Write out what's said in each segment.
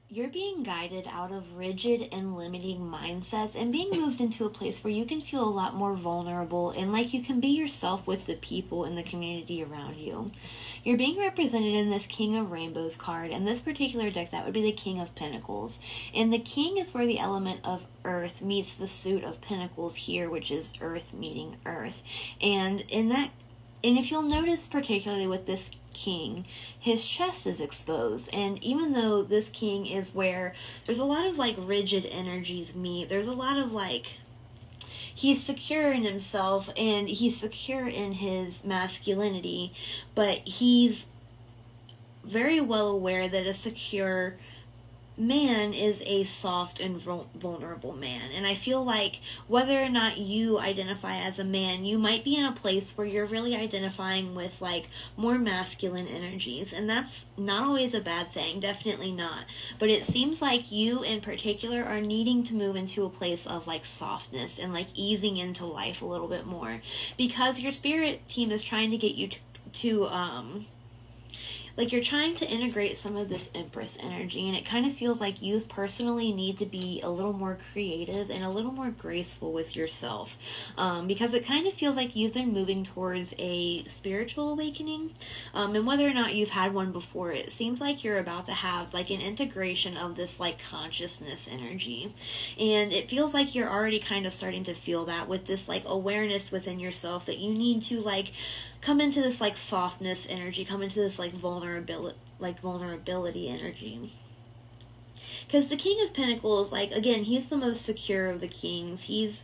You're being guided out of rigid and limiting mindsets and being moved into a place where you can feel a lot more vulnerable and like you can be yourself with the people in the community around you. You're being represented in this King of Rainbows card, and this particular deck, that would be the King of Pentacles. And the King is where the element of Earth meets the suit of Pentacles here, which is Earth meeting Earth. And if you'll notice, particularly with this king, his chest is exposed. And even though this king is where there's a lot of like rigid energies meet, there's a lot of like, he's secure in himself and he's secure in his masculinity, but he's very well aware that a secure man is a soft and vulnerable man. And I feel like whether or not you identify as a man, you might be in a place where you're really identifying with like more masculine energies, and that's not always a bad thing, definitely not. But it seems like you in particular are needing to move into a place of like softness and like easing into life a little bit more, because your spirit team is trying to get you to like you're trying to integrate some of this Empress energy, and it kind of feels like you personally need to be a little more creative and a little more graceful with yourself, because it kind of feels like you've been moving towards a spiritual awakening, and whether or not you've had one before, it seems like you're about to have like an integration of this like consciousness energy, and it feels like you're already kind of starting to feel that with this like awareness within yourself that you need to like come into this like softness energy, come into this like vulnerability energy. Because the King of Pentacles, like again, he's the most secure of the kings. He's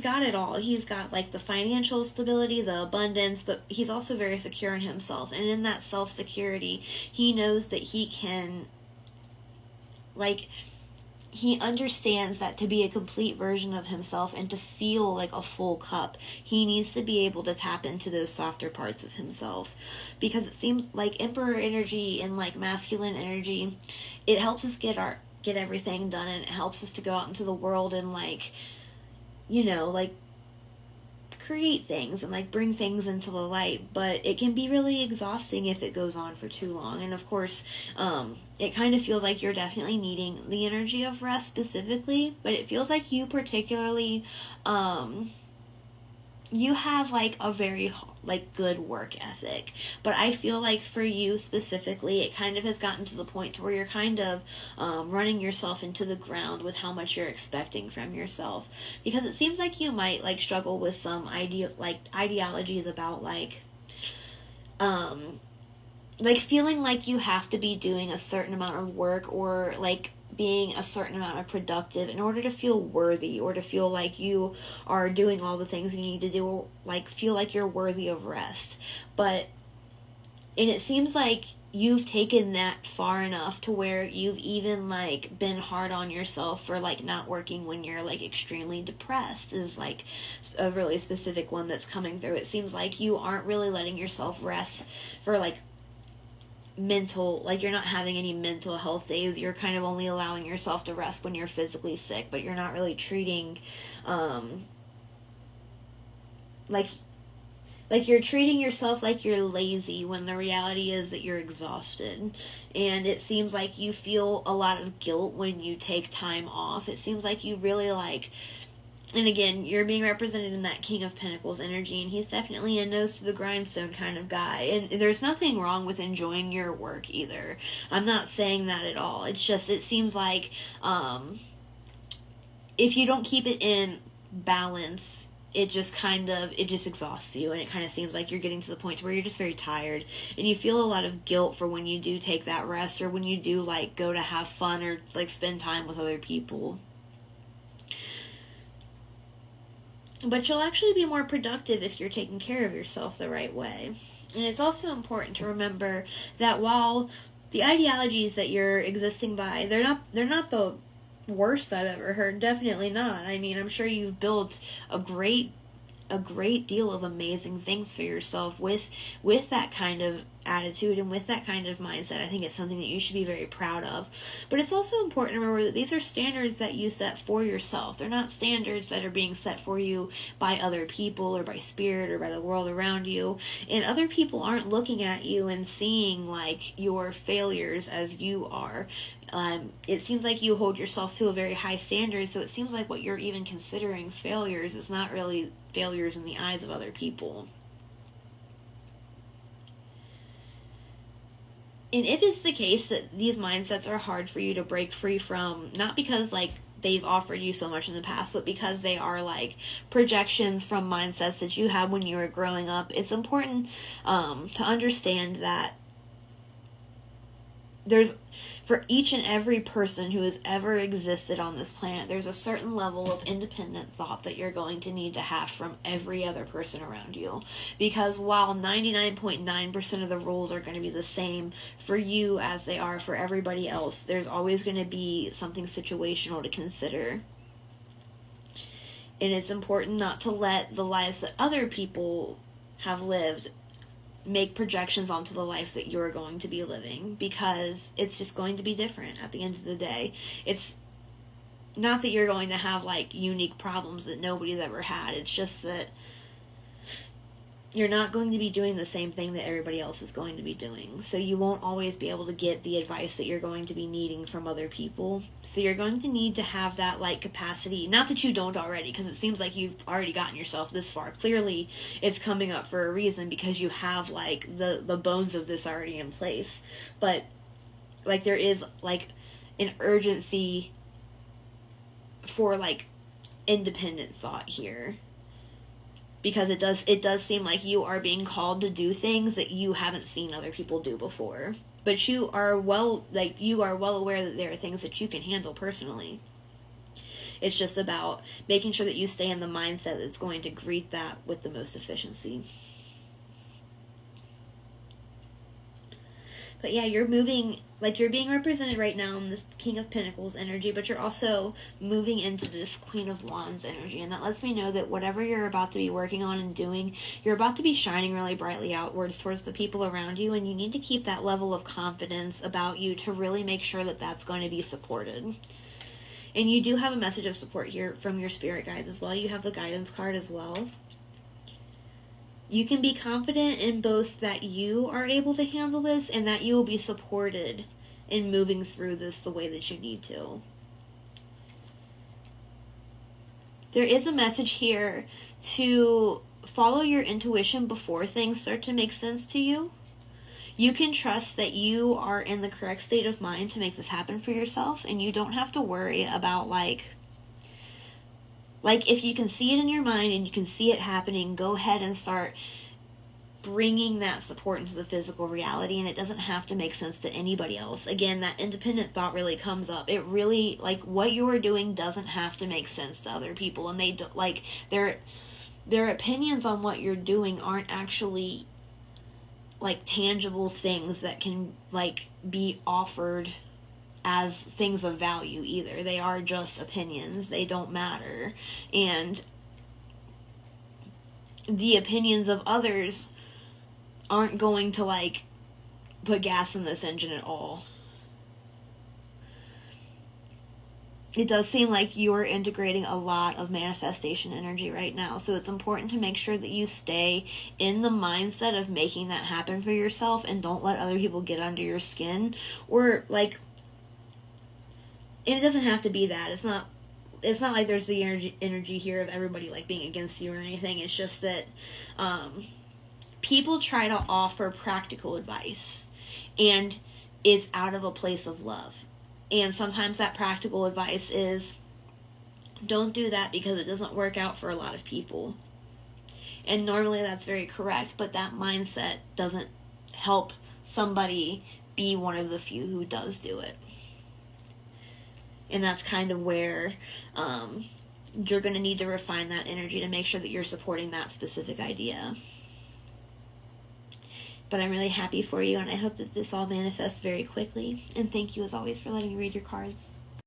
got it all. He's got like the financial stability, the abundance, but he's also very secure in himself. And in that self-security, he knows that he can like he understands that to be a complete version of himself and to feel like a full cup, he needs to be able to tap into those softer parts of himself. Because it seems like Emperor energy and like masculine energy, it helps us get everything done, and it helps us to go out into the world and like, like create things and like bring things into the light, but it can be really exhausting if it goes on for too long. And of course, it kind of feels like you're definitely needing the energy of rest specifically, but it feels like you particularly you have like a very like good work ethic, but I feel like for you specifically, it kind of has gotten to the point to where you're kind of running yourself into the ground with how much you're expecting from yourself, because it seems like you might like struggle with some ideologies about like feeling like you have to be doing a certain amount of work or like being a certain amount of productive in order to feel worthy, or to feel like you are doing all the things you need to do, like feel like you're worthy of rest. And it seems like you've taken that far enough to where you've even like been hard on yourself for like not working when you're like extremely depressed, is like a really specific one that's coming through. It seems like you aren't really letting yourself rest for like mental, like you're not having any mental health days. You're kind of only allowing yourself to rest when you're physically sick, but you're not really treating like you're treating yourself like you're lazy, when the reality is that you're exhausted. And it seems like you feel a lot of guilt when you take time off. It seems like you really like, and again, you're being represented in that King of Pentacles energy, and he's definitely a nose to the grindstone kind of guy. And there's nothing wrong with enjoying your work either. I'm not saying that at all. It's just, it seems like if you don't keep it in balance, it just exhausts you, and it kind of seems like you're getting to the point where you're just very tired, and you feel a lot of guilt for when you do take that rest, or when you do like go to have fun or like spend time with other people. But you'll actually be more productive if you're taking care of yourself the right way. And it's also important to remember that while the ideologies that you're existing by, they're not the worst I've ever heard. Definitely not. I mean, I'm sure you've built a great deal of amazing things for yourself with that kind of attitude and with that kind of mindset. I think it's something that you should be very proud of. But it's also important to remember that these are standards that you set for yourself. They're not standards that are being set for you by other people or by spirit or by the world around you. And other people aren't looking at you and seeing like your failures as you are. It seems like you hold yourself to a very high standard, so it seems like what you're even considering failures is not really failures in the eyes of other people. And if it's the case that these mindsets are hard for you to break free from, not because like they've offered you so much in the past, but because they are like projections from mindsets that you had when you were growing up, it's important to understand that there's, for each and every person who has ever existed on this planet, there's a certain level of independent thought that you're going to need to have from every other person around you. Because while 99.9% of the rules are going to be the same for you as they are for everybody else, there's always going to be something situational to consider. And it's important not to let the lives that other people have lived make projections onto the life that you're going to be living, because it's just going to be different at the end of the day. It's not that you're going to have like unique problems that nobody's ever had. It's just that you're not going to be doing the same thing that everybody else is going to be doing. So you won't always be able to get the advice that you're going to be needing from other people. So you're going to need to have that like capacity. Not that you don't already, because it seems like you've already gotten yourself this far. Clearly it's coming up for a reason, because you have like the bones of this already in place. But like there is like an urgency for like independent thought here. Because it does seem like you are being called to do things that you haven't seen other people do before. But you are well aware that there are things that you can handle personally. It's just about making sure that you stay in the mindset that's going to greet that with the most efficiency. But yeah, you're moving, like you're being represented right now in this King of Pentacles energy, but you're also moving into this Queen of Wands energy. And that lets me know that whatever you're about to be working on and doing, you're about to be shining really brightly outwards towards the people around you. And you need to keep that level of confidence about you to really make sure that that's going to be supported. And you do have a message of support here from your spirit guides as well. You have the guidance card as well. You can be confident in both that you are able to handle this and that you will be supported in moving through this the way that you need to. There is a message here to follow your intuition before things start to make sense to you. You can trust that you are in the correct state of mind to make this happen for yourself, and you don't have to worry about like if you can see it in your mind and you can see it happening, go ahead and start bringing that support into the physical reality, and it doesn't have to make sense to anybody else. Again, that independent thought really comes up. It really, like, what you're doing doesn't have to make sense to other people, and they don't, like, their opinions on what you're doing aren't actually like tangible things that can like be offered as things of value either. They are just opinions. They don't matter. And the opinions of others aren't going to like put gas in this engine at all. It does seem like you're integrating a lot of manifestation energy right now. So it's important to make sure that you stay in the mindset of making that happen for yourself and don't let other people get under your skin. Or like, and it doesn't have to be that. It's not like there's the energy here of everybody like being against you or anything. It's just that people try to offer practical advice, and it's out of a place of love. And sometimes that practical advice is, don't do that because it doesn't work out for a lot of people. And normally that's very correct, but that mindset doesn't help somebody be one of the few who does do it. And that's kind of where you're going to need to refine that energy to make sure that you're supporting that specific idea. But I'm really happy for you, and I hope that this all manifests very quickly. And thank you, as always, for letting me read your cards.